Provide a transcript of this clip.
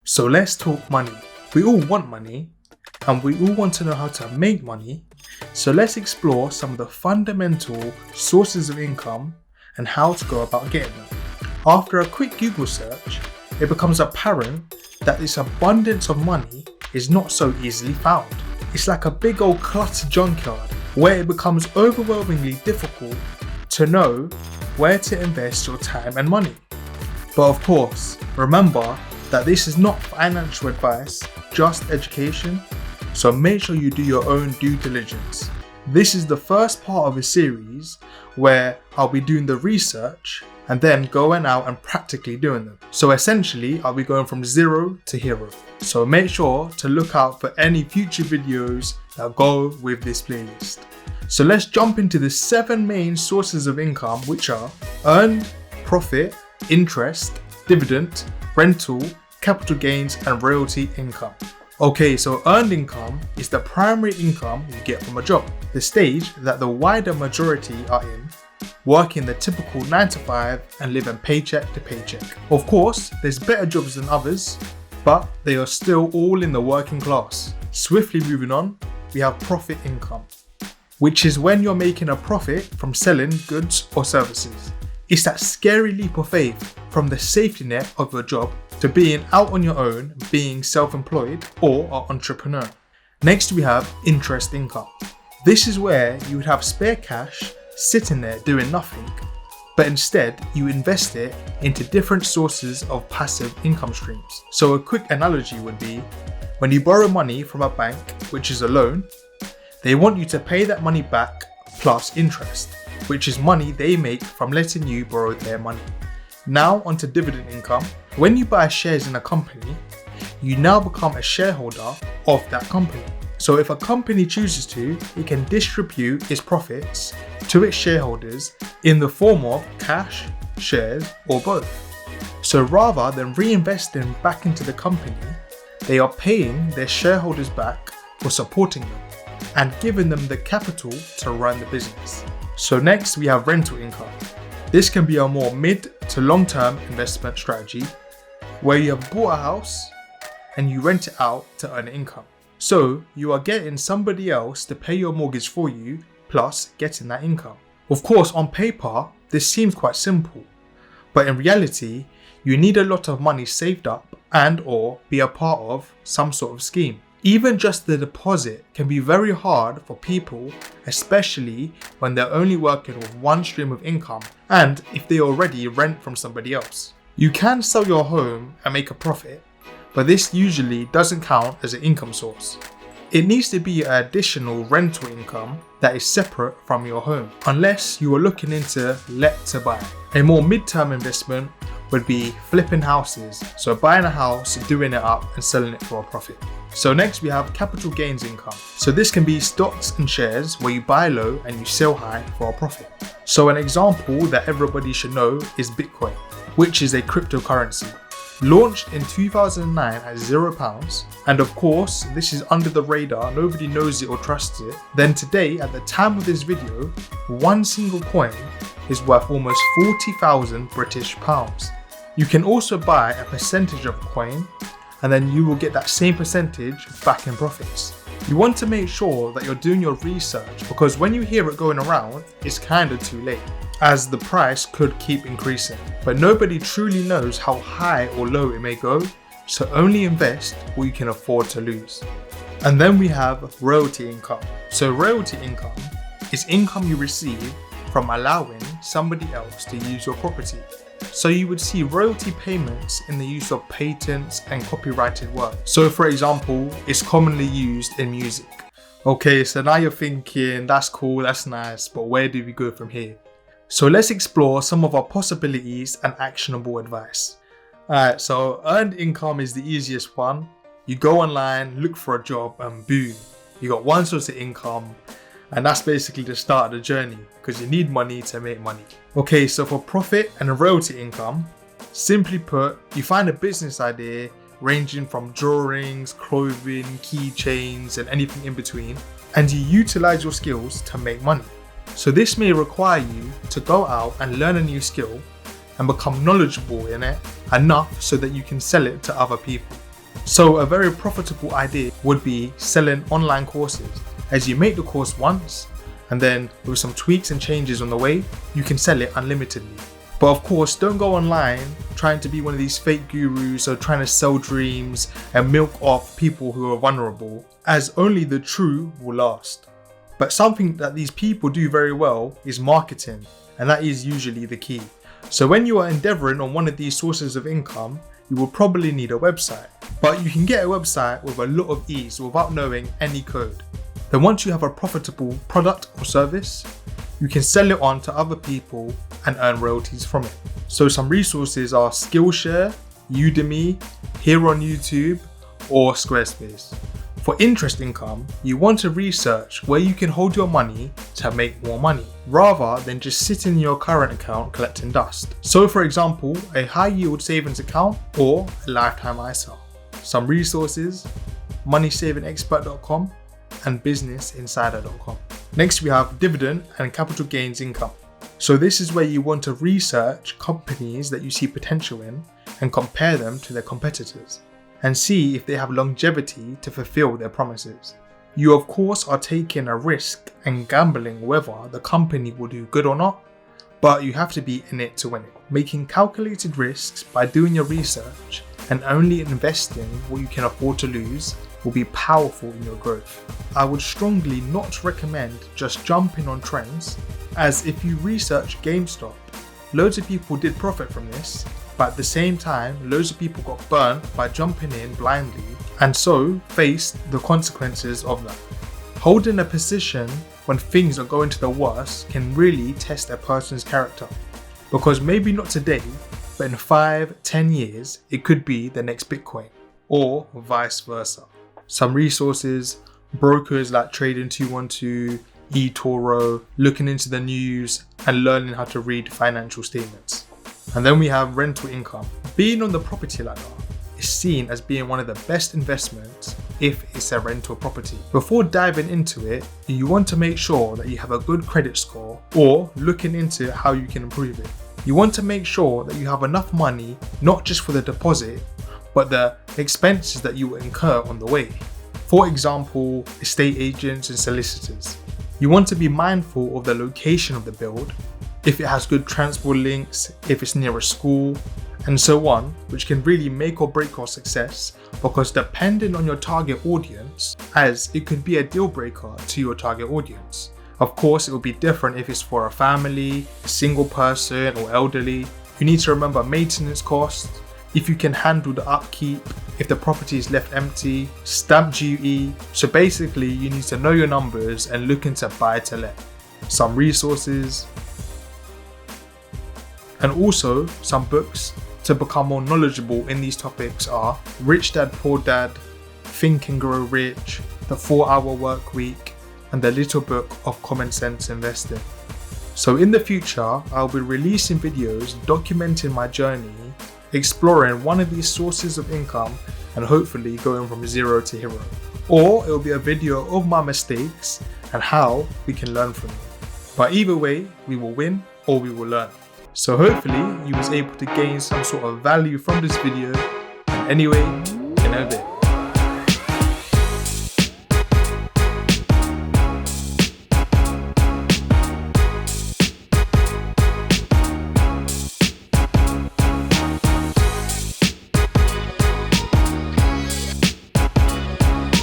So let's talk money. We all want money, and we all want to know how to make money. So let's explore some of the fundamental sources of income and how to go about getting them. After a quick Google search, it becomes apparent that this abundance of money is not so easily found. It's like a big old cluttered junkyard where it becomes overwhelmingly difficult to know where to invest your time and money. But of course, remember that this is not financial advice, just education, so make sure you do your own due diligence. This is the first part of a series where I'll be doing the research and then going out and practically doing them. So essentially, I'll be going from zero to hero. So make sure to look out for any future videos that go with this playlist. So let's jump into the 7 main sources of income, which are earned profit, interest, dividend, rental, capital gains, and royalty income. Okay, so earned income is the primary income you get from a job, the stage that the wider majority are in, working the typical 9 to 5 and living paycheck to paycheck. Of course, there's better jobs than others, but they are still all in the working class. Swiftly moving on, we have profit income, which is when you're making a profit from selling goods or services. It's that scary leap of faith from the safety net of your job to being out on your own, being self-employed or an entrepreneur. Next we have interest income. This is where you would have spare cash sitting there doing nothing, but instead you invest it into different sources of passive income streams. So a quick analogy would be when you borrow money from a bank, which is a loan, they want you to pay that money back plus interest, which is money they make from letting you borrow their money. Now onto dividend income. When you buy shares in a company, you now become a shareholder of that company. So if a company chooses to, it can distribute its profits to its shareholders in the form of cash, shares, or both. So rather than reinvesting back into the company, they are paying their shareholders back for supporting them and giving them the capital to run the business. So next we have rental income. This can be a more mid to long-term investment strategy where you have bought a house and you rent it out to earn income. So you are getting somebody else to pay your mortgage for you plus getting that income. Of course, on paper, this seems quite simple, but in reality, you need a lot of money saved up and or be a part of some sort of scheme. Even just the deposit can be very hard for people, especially when they're only working with one stream of income and if they already rent from somebody else. You can sell your home and make a profit, but this usually doesn't count as an income source. It needs to be an additional rental income that is separate from your home, unless you are looking into let to buy. A more mid-term investment would be flipping houses, so buying a house, doing it up and selling it for a profit. So next we have capital gains income. So this can be stocks and shares where you buy low and you sell high for a profit. So an example that everybody should know is Bitcoin, which is a cryptocurrency. Launched in 2009 at £0, and of course this is under the radar, nobody knows it or trusts it. Then today, at the time of this video, one single coin is worth almost 40,000 British pounds. You can also buy a percentage of a coin and then you will get that same percentage back in profits. You want to make sure that you're doing your research because when you hear it going around, it's kind of too late, as the price could keep increasing. But nobody truly knows how high or low it may go, so only invest what you can afford to lose. And then we have royalty income. So royalty income is income you receive from allowing somebody else to use your property. So you would see royalty payments in the use of patents and copyrighted work. So for example, it's commonly used in music. Okay, so now you're thinking, that's cool, that's nice, but where do we go from here? So let's explore some of our possibilities and actionable advice. Alright, so earned income is the easiest one. You go online, look for a job, and boom, you got one source of income, and that's basically the start of the journey because you need money to make money. Okay, so for profit and royalty income, simply put, you find a business idea ranging from drawings, clothing, keychains, and anything in between, and you utilize your skills to make money. So this may require you to go out and learn a new skill and become knowledgeable in it enough so that you can sell it to other people. So a very profitable idea would be selling online courses, as you make the course once and then with some tweaks and changes on the way, you can sell it unlimitedly. But of course, don't go online trying to be one of these fake gurus or trying to sell dreams and milk off people who are vulnerable, as only the true will last. But something that these people do very well is marketing, and that is usually the key. So when you are endeavoring on one of these sources of income, you will probably need a website. But you can get a website with a lot of ease without knowing any code. Then once you have a profitable product or service, you can sell it on to other people and earn royalties from it. So some resources are Skillshare, Udemy, here on YouTube, or Squarespace. For interest income, you want to research where you can hold your money to make more money, rather than just sitting in your current account collecting dust. So for example, a high yield savings account or a lifetime ISA. Some resources, moneysavingexpert.com and businessinsider.com. Next we have dividend and capital gains income. So this is where you want to research companies that you see potential in and compare them to their competitors and see if they have longevity to fulfill their promises. You of course are taking a risk and gambling whether the company will do good or not, but you have to be in it to win it. Making calculated risks by doing your research and only investing what you can afford to lose will be powerful in your growth. I would strongly not recommend just jumping on trends, as if you research GameStop, loads of people did profit from this, but at the same time, loads of people got burnt by jumping in blindly and so faced the consequences of that. Holding a position when things are going to the worst can really test a person's character, because maybe not today, but in 5-10 years, it could be the next Bitcoin, or vice versa. Some resources, brokers like Trading212, eToro, looking into the news and learning how to read financial statements. And then we have rental income. Being on the property ladder is seen as being one of the best investments if it's a rental property. Before diving into it, you want to make sure that you have a good credit score or looking into how you can improve it. You want to make sure that you have enough money, not just for the deposit, but the expenses that you will incur on the way. For example, estate agents and solicitors. You want to be mindful of the location of the build, if it has good transport links, if it's near a school, and so on, which can really make or break your success, because depending on your target audience, as it could be a deal breaker to your target audience. Of course, it will be different if it's for a family, a single person, or elderly. You need to remember maintenance costs, if you can handle the upkeep, if the property is left empty, stamp duty. So basically you need to know your numbers and look into buy to let. Some resources and also some books to become more knowledgeable in these topics are Rich Dad Poor Dad, Think and Grow Rich, The 4-Hour Work Week, and The Little Book of Common Sense Investing. So in the future, I'll be releasing videos documenting my journey, exploring one of these sources of income and hopefully going from zero to hero. Or it will be a video of my mistakes and how we can learn from them. But either way, we will win or we will learn. So hopefully you was able to gain some sort of value from this video. And anyway, in a bit.